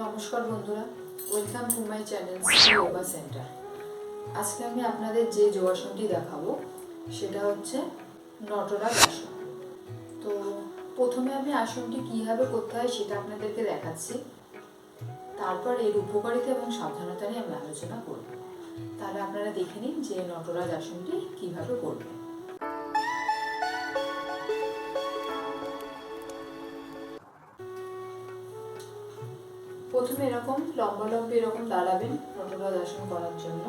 নমস্কার বন্ধুরা, welcome to my channel yoga centre. আজকে আমি আপনাদের যে যোগাসনটি দেখাবো সেটা হচ্ছে নটরাজ আসন। তো প্রথমে আমি আসনটি কীভাবে করতে হয় সেটা আপনাদেরকে দেখাচ্ছি, তারপর এর উপকারিতা এবং সাবধানতা নিয়ে আমি আলোচনা করব। তাহলে আপনারা দেখে নিন যে নটরাজ আসনটি কীভাবে করবেন। প্রথমে এরকম লম্বা এরকম দাঁড়াবেন নটরাজ আসন করার জন্য।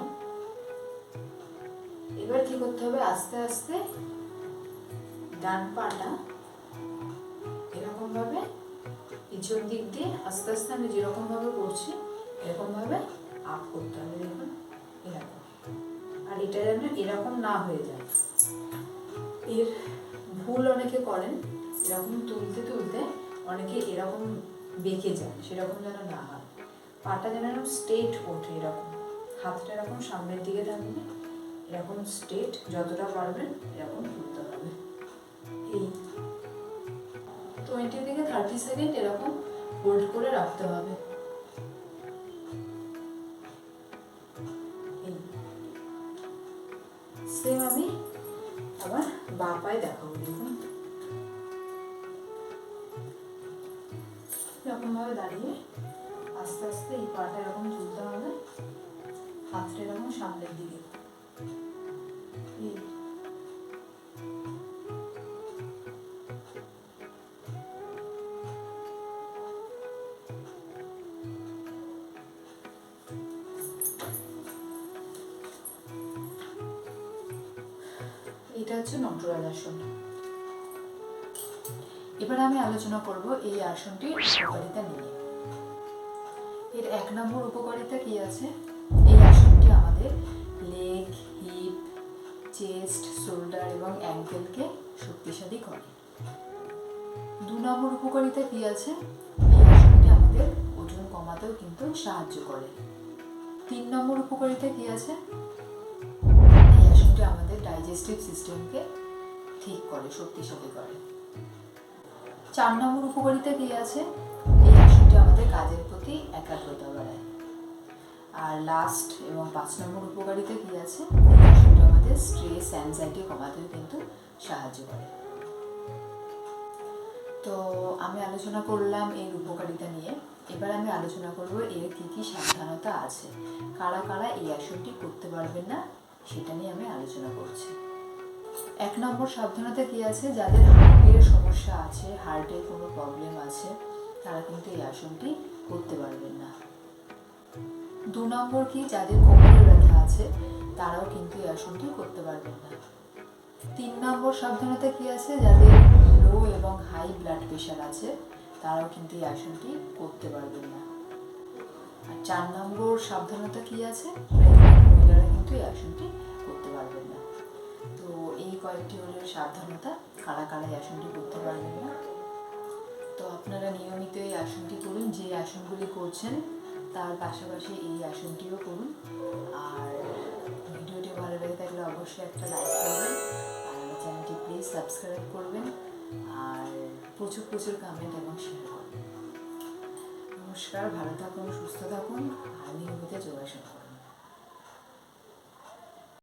এবার কি করতে হবে, আস্তে আস্তে ডান পাটা এরকম ভাবে পিছন দিক দিয়ে আস্তে আস্তে আমি যেরকম ভাবে করছি এরকম ভাবে আপ করতে হবে। দেখুন এরকম, আর এটা যেন এরকম না হয়ে যায়। এর ভুল অনেকে করেন, এরকম তুলতে তুলতে অনেকে এরকম বেঁকে যায়, সেরকম যেন না হয়। পাটা যেন এরকম স্ট্রেট ওঠে, এরকম হাতটা এরকম সামনের দিকে থাকবে, এরকম স্ট্রেট যতটা পারবেন এরকম তুলতে হবে। এই 20 থেকে 30 সেকেন্ড এরকম হোল্ড করে রাখতে হবে। সেম আমি আবার বাঁ পায়ে দেখাবো। দেখুন এরকম ভাবে দাঁড়িয়ে আস্তে আস্তে এই পাটা এরকম তুলতে হবে, হাতটা এরকম সামনের দিকে। এটা হচ্ছে নটরাজ আসন। এবার আমি আলোচনা করব এই আসনটির উপকারিতা নিয়ে। এর 1 নম্বর উপকারিতা কি আছে, এই আসনটি আমাদের লেগ, হিপ, চেস্ট, শোল্ডার এবং অ্যাঙ্কেলকে শক্তিশালী করে। 2 নম্বর উপকারিতা কি আছে, এই আসনটি আমাদের ওজন কমাতেও কিন্তু সাহায্য করে। 3 নম্বর উপকারিতা কি আছে, এই আসনটি আমাদের ডাইজেস্টিভ সিস্টেমকে ঠিক করে, শক্তিশালী করে। 4 নম্বর উপকারিতা কি আছে, এই আসনটি আমাদের কাজের প্রতি একাগ্রতা বাড়ায়। আর লাস্ট এবং 5 নম্বর উপকারিতা কি আছে, এই আসনটি আমাদের স্ট্রেস, অ্যাংজাইটি কমাতেও কিন্তু সাহায্য করে। তো আমি আলোচনা করলাম এর উপকারিতা নিয়ে। এবার আমি আলোচনা করব এর কী কী সাবধানতা আছে, কারা কারা এই আসনটি করতে পারবেন না সেটা নিয়ে আমি আলোচনা করছি। 1 নম্বর সাবধানতা কি আছে, যাদের হার্টের সমস্যা আছে, হার্টের কোনো প্রবলেম আছে, তারা কিন্তু এই আসনটি করতে পারবেন না। 2 নম্বর কি, যাদের কোমরের ব্যথা আছে তারাও কিন্তু এই আসনটি করতে পারবেন না। 3 নম্বর সাবধানতা কি আছে, যাদের লো এবং হাই ব্লাড প্রেশার আছে তারাও কিন্তু এই আসনটি করতে পারবেন না। আর 4 নম্বর সাবধানতা কি আছে, মহিলারা কিন্তু এই আসনটি করতে পারবেন না। তো এই কয়েকটি হলো সাবধানতা, কারা কারা এই আসনটি করতে পারবেন না। তো আপনারা নিয়মিত এই আসনটি করুন, যে আসনগুলি করছেন তার পাশাপাশি এই আসনটিও করুন। আর ভিডিওটি ভালো লেগে থাকলে অবশ্যই একটা লাইক করবেন, আর আমার চ্যানেলটি প্লিজ সাবস্ক্রাইব করবেন, আর প্রচুর প্রচুর কমেন্ট এবং শেয়ার করবেন। নমস্কার, ভালো থাকুন, সুস্থ থাকুন, আর নিয়মিত যোগাসন করুন।